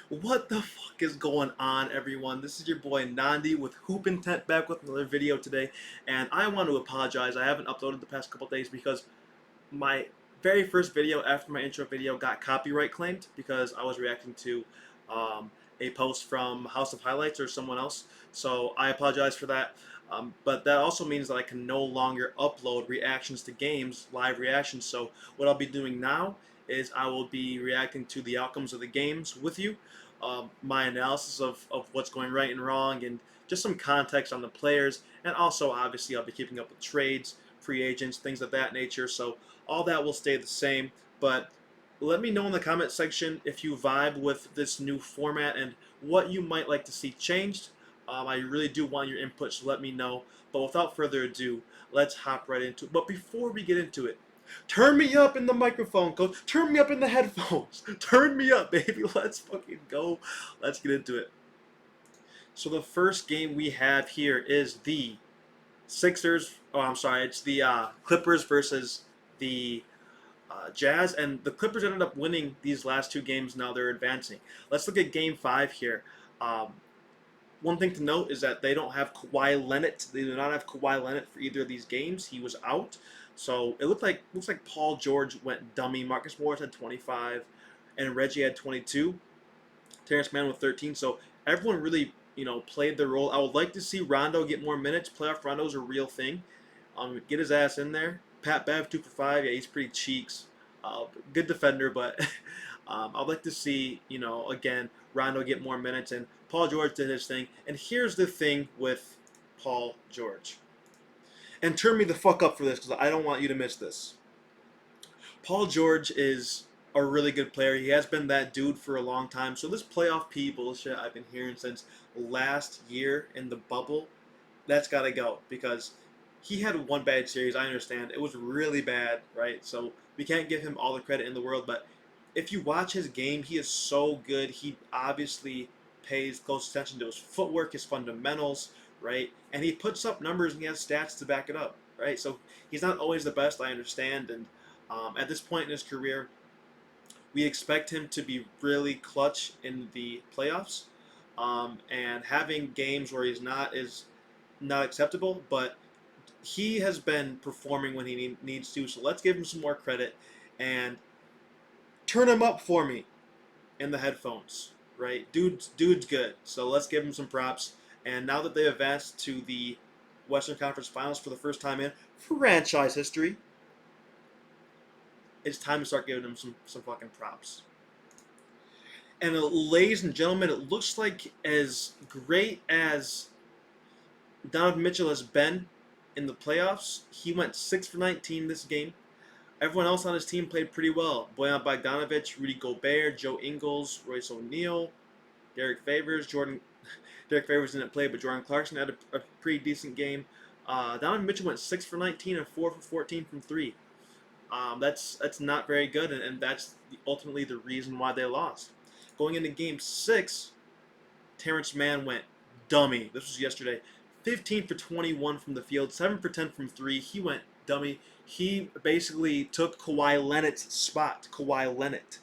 What the fuck is going on, everyone? This is your boy Nandi with Hoop Intent back with another video today, and I want to apologize. I haven't uploaded the past couple days because my very first video after my intro video got copyright claimed because I was reacting to a post from House of Highlights or someone else. So I apologize for that. But that also means that I can no longer upload reactions to games, live reactions. So what I'll be doing now is I will be reacting to the outcomes of the games with you, my analysis of what's going right and wrong, and just some context on the players. And also, obviously, I'll be keeping up with trades, free agents, things of that nature. So all that will stay the same. But let me know in the comment section if you vibe with this new format and what you might like to see changed. I really do want your input, so let me know. But without further ado, let's hop right into it. But before we get into it, turn me up in the microphone, coach. Turn me up in the headphones. Turn me up, baby. Let's fucking go. Let's get into it. So the first game we have here is the Sixers. Oh, I'm sorry. It's the Clippers versus the Jazz, and the Clippers ended up winning these last two games. Now they're advancing. Let's look at Game 5 here. One thing to note is that they don't have Kawhi Leonard. They do not have Kawhi Leonard for either of these games. He was out, so it looks like Paul George went dummy. Marcus Morris had 25, and Reggie had 22. Terrance Mann with 13. So everyone really played their role. I would like to see Rondo get more minutes. Playoff Rondo's a real thing. Get his ass in there. Pat Bev 2 for 5. Yeah, he's pretty cheeks. Good defender, but I'd like to see again Rondo get more minutes, and Paul George did his thing. And here's the thing with Paul George. And turn me the fuck up for this because I don't want you to miss this. Paul George is a really good player. He has been that dude for a long time. So this playoff P bullshit I've been hearing since last year in the bubble, that's got to go because he had one bad series. I understand it was really bad, right? So we can't give him all the credit in the world. But if you watch his game, he is so good. He obviously pays close attention to his footwork, his fundamentals, right? And he puts up numbers and he has stats to back it up, right? So he's not always the best. I understand, and at this point in his career, we expect him to be really clutch in the playoffs, and having games where he's not is not acceptable. But he has been performing when he needs to, so let's give him some more credit and turn him up for me in the headphones. Right, dude's good. So let's give him some props. And now that they advanced to the Western Conference Finals for the first time in franchise history, it's time to start giving him some fucking props. And ladies and gentlemen, it looks like as great as Donovan Mitchell has been in the playoffs, he went 6 for 19 this game. Everyone else on his team played pretty well. Bojan Bogdanovic, Rudy Gobert, Joe Ingles, Royce O'Neal, Derek Favors. Derek Favors didn't play, but Jordan Clarkson had a pretty decent game. Donovan Mitchell went 6 for 19 and 4 for 14 from 3. That's not very good, and that's ultimately the reason why they lost. Going into Game 6, Terrance Mann went dummy. This was yesterday. 15 for 21 from the field, 7 for 10 from 3. He went dummy. He basically took Kawhi Leonard's spot. Kawhi Leonard.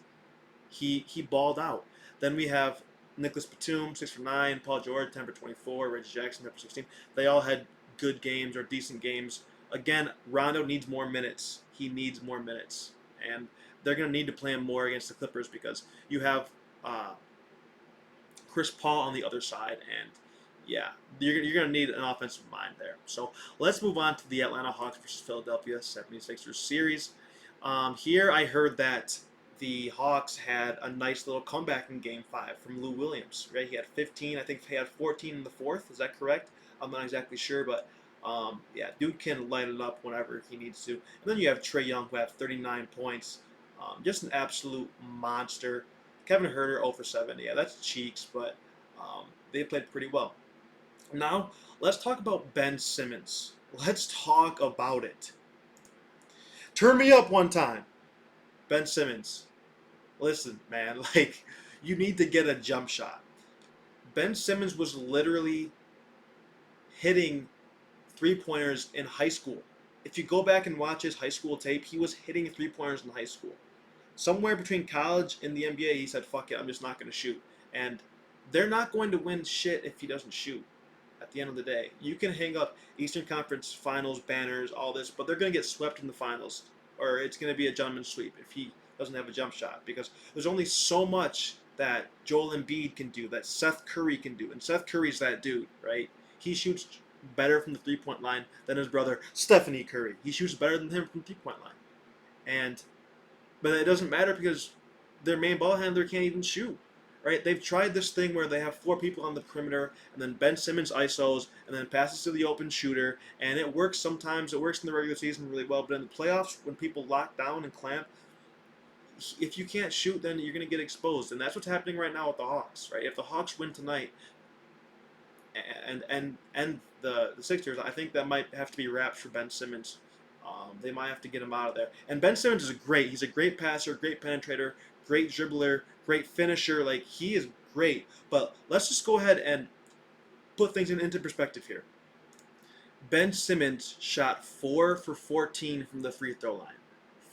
He balled out. Then we have Nicholas Batum, 6 for 9. Paul George, 10 for 24. Reggie Jackson, 10 for 16. They all had good games or decent games. Again, Rondo needs more minutes. He needs more minutes. And they're going to need to play him more against the Clippers because you have Chris Paul on the other side. And, yeah, you're going to need an offensive mind there. So let's move on to the Atlanta Hawks versus Philadelphia 76ers series. Here I heard that the Hawks had a nice little comeback in Game 5 from Lou Williams. Right, he had 15. I think he had 14 in the fourth. Is that correct? I'm not exactly sure, but yeah, dude can light it up whenever he needs to. And then you have Trae Young who had 39 points. Just an absolute monster. Kevin Huerter 0 for 7. Yeah, that's cheeks, but they played pretty well. Now, let's talk about Ben Simmons. Let's talk about it. Turn me up one time. Ben Simmons. Listen, man, like, you need to get a jump shot. Ben Simmons was literally hitting three-pointers in high school. If you go back and watch his high school tape, he was hitting three-pointers in high school. somewhere between college and the NBA, he said, "Fuck it, I'm just not going to shoot." And they're not going to win shit if he doesn't shoot. At the end of the day, you can hang up Eastern Conference Finals banners, all this, but they're going to get swept in the finals, or it's going to be a gentleman's sweep if he doesn't have a jump shot, because there's only so much that Joel Embiid can do, that Seth Curry can do, and Seth Curry's that dude, right? He shoots better from the 3-point line than his brother Stephanie Curry. He shoots better than him from the 3-point line, and but it doesn't matter because their main ball handler can't even shoot. Right? They've tried this thing where they have 4 people on the perimeter, and then Ben Simmons isos, and then passes to the open shooter, and it works sometimes. It works in the regular season really well, but in the playoffs, when people lock down and clamp, if you can't shoot, then you're going to get exposed, and that's what's happening right now with the Hawks. Right? If the Hawks win tonight, and the Sixers, I think that might have to be wraps for Ben Simmons. They might have to get him out of there. And Ben Simmons is great. He's a great passer, great penetrator, great dribbler, great finisher. Like, he is great. But let's just go ahead and put things into perspective here. Ben Simmons shot 4 for 14 from the free throw line.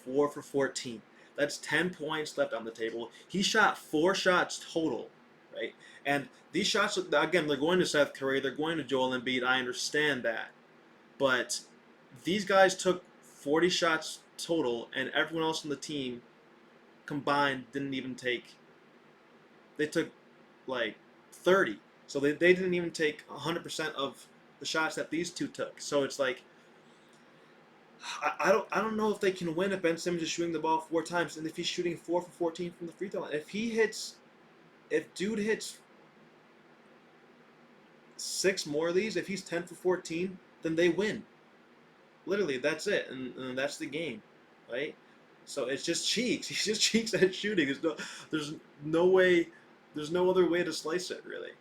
4 for 14. That's 10 points left on the table. He shot 4 shots total, right? And these shots, again, they're going to Seth Curry, they're going to Joel Embiid. I understand that. But these guys took 40 shots total, and everyone else on the team combined didn't even take. They took like 30. So they didn't even take 100% of the shots that these two took. So it's like, I don't know if they can win if Ben Simmons is shooting the ball 4 times, and if he's shooting 4 for 14 from the free throw line. If dude hits 6 more of these, if he's 10 for 14, then they win. Literally, that's it, and that's the game, right? So it's just cheeks. He's just cheeks at shooting. There's no way, there's no other way to slice it, really.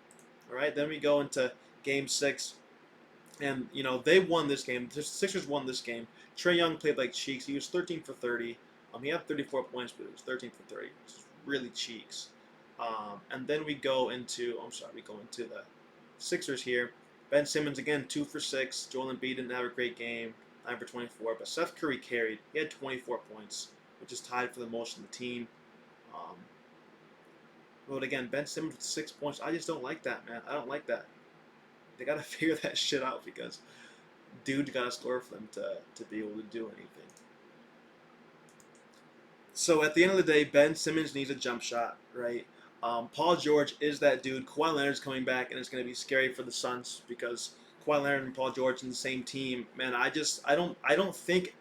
All right, then we go into Game 6, and they won this game. The Sixers won this game. Trae Young played like cheeks. He was 13 for 30. He had 34 points, but it was 13 for 30. It's really cheeks. And then we go into the Sixers here. Ben Simmons again, 2 for 6. Joel Embiid didn't have a great game, 9 for 24. But Seth Curry carried. He had 24 points, which is tied for the most in the team. But again, Ben Simmons with 6 points. I just don't like that, man. I don't like that. They gotta figure that shit out, because dude gotta score for them to be able to do anything. So at the end of the day, Ben Simmons needs a jump shot, right? Paul George is that dude. Kawhi Leonard's coming back, and it's going to be scary for the Suns, because Kawhi Leonard and Paul George in the same team. Man, I don't think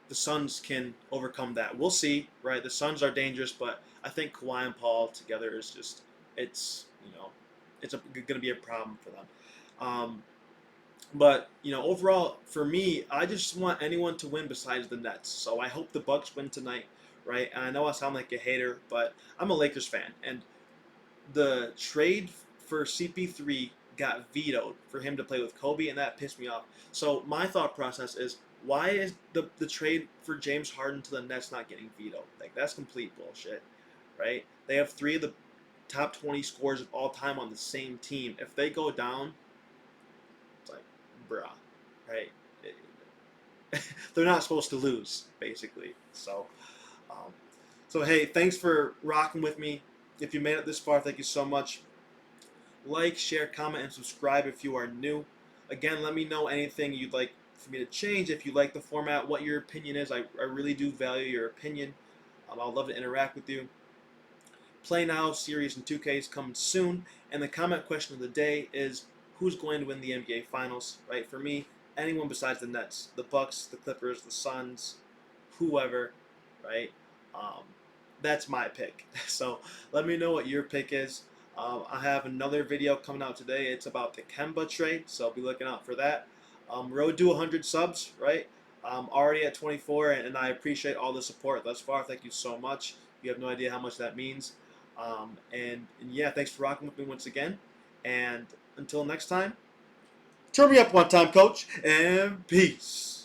the Suns can overcome that. We'll see, right? The Suns are dangerous, but I think Kawhi and Paul together is just it's going to be a problem for them. But overall, for me, I just want anyone to win besides the Nets. So I hope the Bucks win tonight, right? And I know I sound like a hater, but I'm a Lakers fan, and the trade for CP3 got vetoed for him to play with Kobe, and that pissed me off. So my thought process is, why is the trade for James Harden to the Nets not getting vetoed? Like, that's complete bullshit, right? They have 3 of the top 20 scorers of all time on the same team. If they go down, it's like, bruh, right? They're not supposed to lose, basically. So hey, thanks for rocking with me. If you made it this far, thank you so much. Like, share, comment, and subscribe if you are new. Again, let me know anything you'd like for me to change. If you like the format, what your opinion is. I really do value your opinion. I'd love to interact with you. Play Now series in 2K is coming soon. And the comment question of the day is, who's going to win the NBA Finals? Right? For me, anyone besides the Nets. The Bucks, the Clippers, the Suns, whoever. Right? That's my pick. So let me know what your pick is. I have another video coming out today. It's about the Kemba trade, so be looking out for that. Road to 100 subs, right? Already at 24, and I appreciate all the support thus far. Thank you so much. You have no idea how much that means. And yeah, thanks for rocking with me once again. And until next time, turn me up one time, coach, and peace.